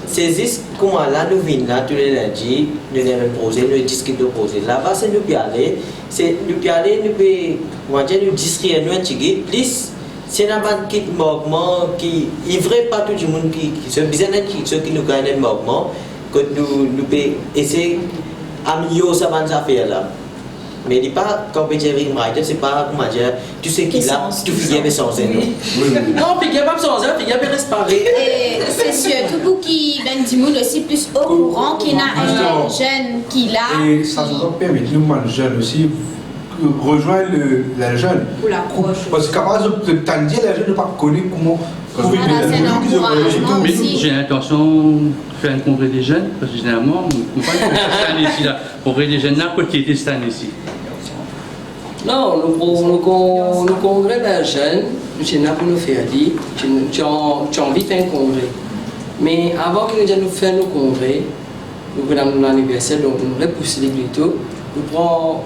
C'est juste comment là, nous venons là, tous les lundis, nous allons poser, nous discutons poser. Là-bas, c'est nous aller, nous nous distraire, nous antiguer, plus c'est un banquet de mouvement qui est vrai pas tout le monde qui se bizarre qui nous gagne le mouvement, que nous essayer d'améliorer ça dans affaire là. Mais il n'est pas comme Peter Ringwriter, c'est pas comment dire, tu sais qu'il a, tu fais bien sans elle. Non, puis il n'y a pas sans elle, puis il y a bien respiré. C'est surtout pour qui ben du monde aussi plus au courant qu'il y a un jeune qui l'a. Et ça nous permet, nous, les jeunes aussi, rejoindre les jeunes. Parce que capable de t'en dire, les jeunes ne pas connaître comment. Mais j'ai l'intention de faire un congrès des jeunes, parce que généralement, on ne peut pas cette année ici, là. Congrès des jeunes, n'a pas été cette année ici. Non, nous congrès des jeunes, je n'ai pas pour nous faire dire, tu as envie de faire un congrès. Mais avant que nous fassions nos congrès, nous prenons l'anniversaire, donc nous repoussons plutôt, nous prenons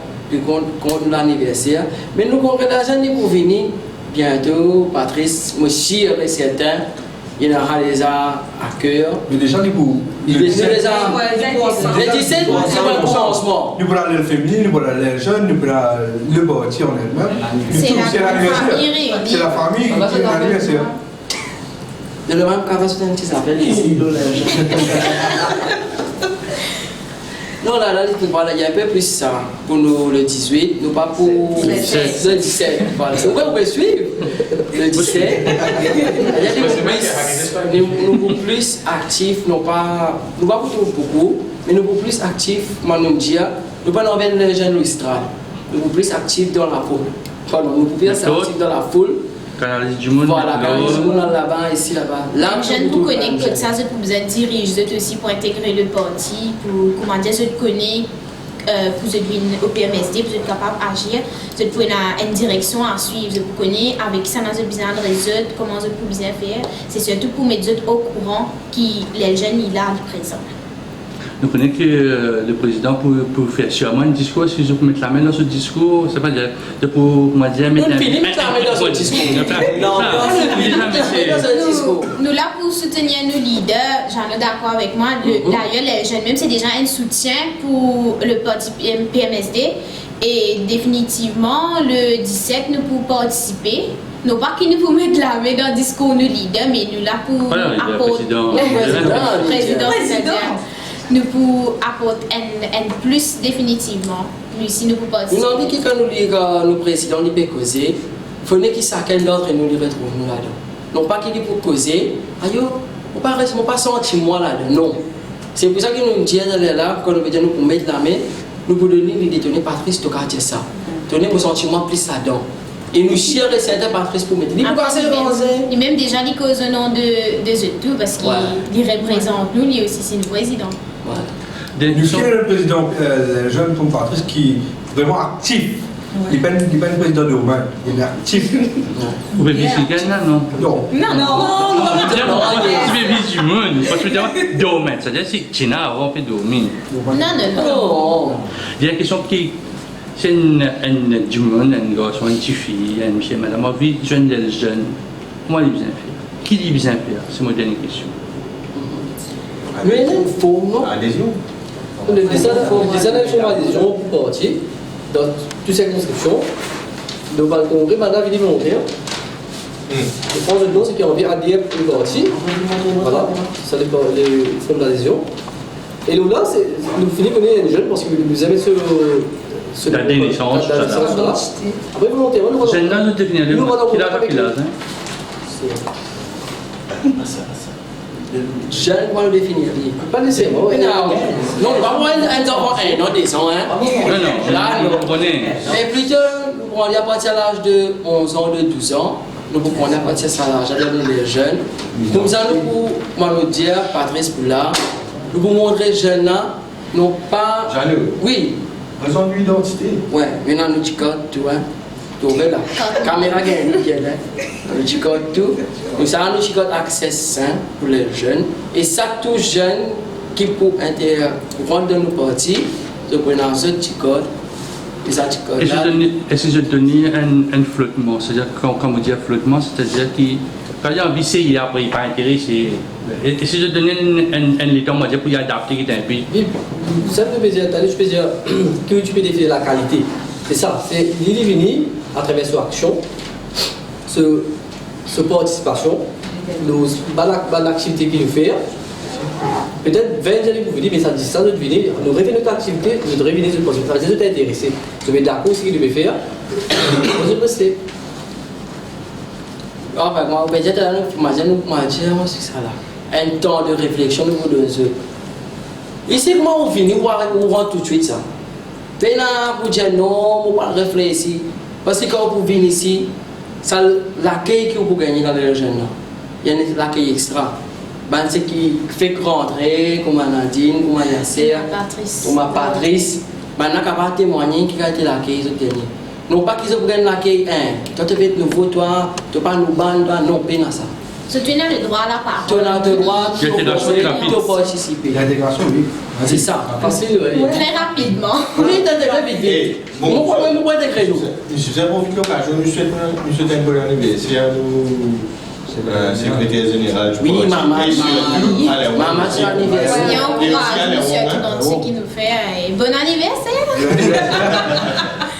compte l'anniversaire. Mais nous congrès des jeunes, nous pour venir. Bientôt, Patrice, moi aussi, avec certains, il y en aura déjà à cœur. Mais déjà, les 17, c'est le commencement. Nous prenons le féminin, nous prenons les jeunes, nous prenons le bâti en elle-même. C'est l'anniversaire. C'est la famille qui est l'anniversaire. De le même cas, c'est un petit appel ici. Non, là, il y a un peu plus ça. Pour nous, le 18, nous pas pour le 17. Voilà. Vous pouvez suivre. Le 17. Nous plus actifs, nous pas pour beaucoup, mais nous plus actifs, nous dire, nous pas envers les jeunes Louis-Stral. Nous plus actifs dans la foule. Pardon, nous plus actifs dans la foule. Canaliser du monde. Voilà, canaliser du monde là-bas, ici, là-bas. Là, les jeunes pour connaître ça, vous êtes aussi pour intégrer le parti, pour comment dire, je connais pour vous venir au PMSD, vous êtes capable d'agir, vous pouvez une direction à suivre, vous connaissez avec qui ça n'a pas besoin de résoudre, comment vous pouvez bien faire. C'est surtout pour mettre au courant qui les jeunes il a le présent. Nous connaissons que le président pour faire sûrement un discours, si je peux mettre la main dans ce discours, c'est pas de pour moi dire mettre la main dans ce discours. Nous là pour soutenir nos leaders, j'en ai d'accord avec moi. D'ailleurs, les jeunes même c'est déjà un soutien pour le parti PMSD et définitivement le 17 nous pouvons participer. Non pas qu'ils nous pouvons mettre la main dans le discours nos leaders, mais nous là pour apporter le président. Nous pouvons apporter un plus définitivement. Mais si nous pouvons participer. Nous avons dit que quand nous lisons le président, il peut causer. Il faut que chacun d'entre nous le retrouve nous là-dedans. Non pas qu'il peut causer. Aïe, on ne pas sentir moi là-dedans. Non. C'est pour ça que nous disons là, quand nous veut nous mettre la main, nous pouvons donner l'idée de Patrice de quartier ça. Donner mon sentiment plus là-dedans. Et nous chers et certains Patrice pour mettre. Et même déjà, il cause au nom de tout parce qu'il représente nous, lui aussi c'est le président. Nous sommes le président, le jeune Tom Patrice qui est vraiment actif. Il n'est pas le président de Romain, il est actif. Vous pouvez vivre non? Non. Tu veux vivre du monde, parce que tu as domaine, c'est-à-dire que tu n'as pas fait domaine. Non. Il y a une question qui c'est du monde, un garçon, une petite fille, un monsieur, madame, vie jeune des jeunes. Comment il bien faire? Qui dit bien faire? C'est ma dernière question. Mais il faut, non? Adhésion. On a des adhésions pour partir dans toutes ces circonscriptions. Nous allons congrès, maintenant, il est volontaire. Le France de nom, c'est qu'il y a envie d'adhérer pour le parti. Voilà, ça dépend des formes d'adhésion. Et nous, là, nous finissons par les jeunes parce que nous aimons ce la dénaissance, après, volontairement, nous c'est un autre définir le jeune, comment le définir? Pas nécessairement. Non, pas moi, un enfant, non, des ans, hein. Non, là, nous connaissons. Mais plutôt, on est à partir de l'âge de 11 ans, de 12 ans, nous pouvons à partir de l'âge de les jeunes. Comme ça, nous pouvons nous dire, Patrice Poula, nous pouvons montrer les jeunes là, non pas. Jaloux. Oui. Raison de l'identité. Ouais, maintenant nous chicote, tu vois. Tu vois là. Caméra gagne, nous chicote tout. Nous ça nous chicote accès sain pour les jeunes. Et ça, tout jeune qui pour rendre de nos partis, se prendre un seul chicote. Et ça chicote là. Est-ce que je donne un flottement? C'est-à-dire, quand on dit flottement, c'est-à-dire quand il y a envie d'essayer, après il n'est pas intéressé. Et si je donne un état, on va dire, pour y adapter un peu. Oui, ça me dire, je peux dire que tu peux définir la qualité. C'est ça, c'est l'illuminer à travers son action, sa participation, l'activité qu'il nous fait. Peut-être 20 années pour vous dire, mais ça dit ça, nous deviner, nous révéler notre activité, nous révéler notre projet. Ça veut dire que tu es intéressé. Tu veux d'accord ce qu'il devait faire, vous restez. Enfin, moi, je vais dire, c'est ça là. Un temps de réflexion, nous vous donnons. Ici, comment on finit, on rentre tout de suite ça. Maintenant, pour dire non, on va réfléchir. Parce que quand vous venez ici, c'est l'accueil que vous gagnez dans les jeunes. Il y a l'accueil extra. C'est qui fait rentrer, comme Nadine, comme Yasser, comme Patrice. Maintenant, on va témoigner qui a été l'accueil qu'ils ont gagné. Non pas qu'ils ont gagné l'accueil, toi tu es nouveau, toi, tu n'as pas nous bandes, non, pas ça. Tu as le droit à la parole. Tu as le droit de participer. L'intégration, oui. C'est ça, facile. Très rapidement. Oui, très vite. Mon problème, moi, intégrer nous. Je suis un profil l'occasion, je souhaite un bon anniversaire, secrétaire général. Oui, maman, c'est l'anniversaire. Et on encourage monsieur tout entier qui nous fait bon anniversaire.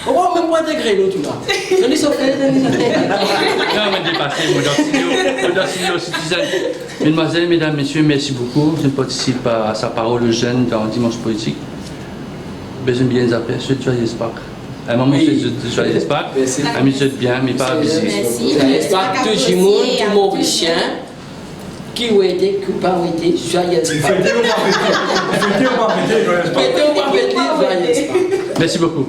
On va même pas intégrer nous tout là. On est sauvé. Non, mais dépassé, moi, dans Citizen. Mesdemoiselles, mesdames, messieurs, merci beaucoup. Je participe à sa parole jeune dans Dimanche Politique. Besoin bien zapper, je suis joyeux Pâques. À un moment, je suis joyeux Pâques. Amis, je suis bien, mais pas abusé. Merci. J'espère que tout le monde, tout mon chien, qui a été, qui n'a pas été, joyeux Pâques. Fêtez ou pas fêtez, joyeux Pâques. Fêtez ou pas fêtez, joyeux Pâques. Merci beaucoup.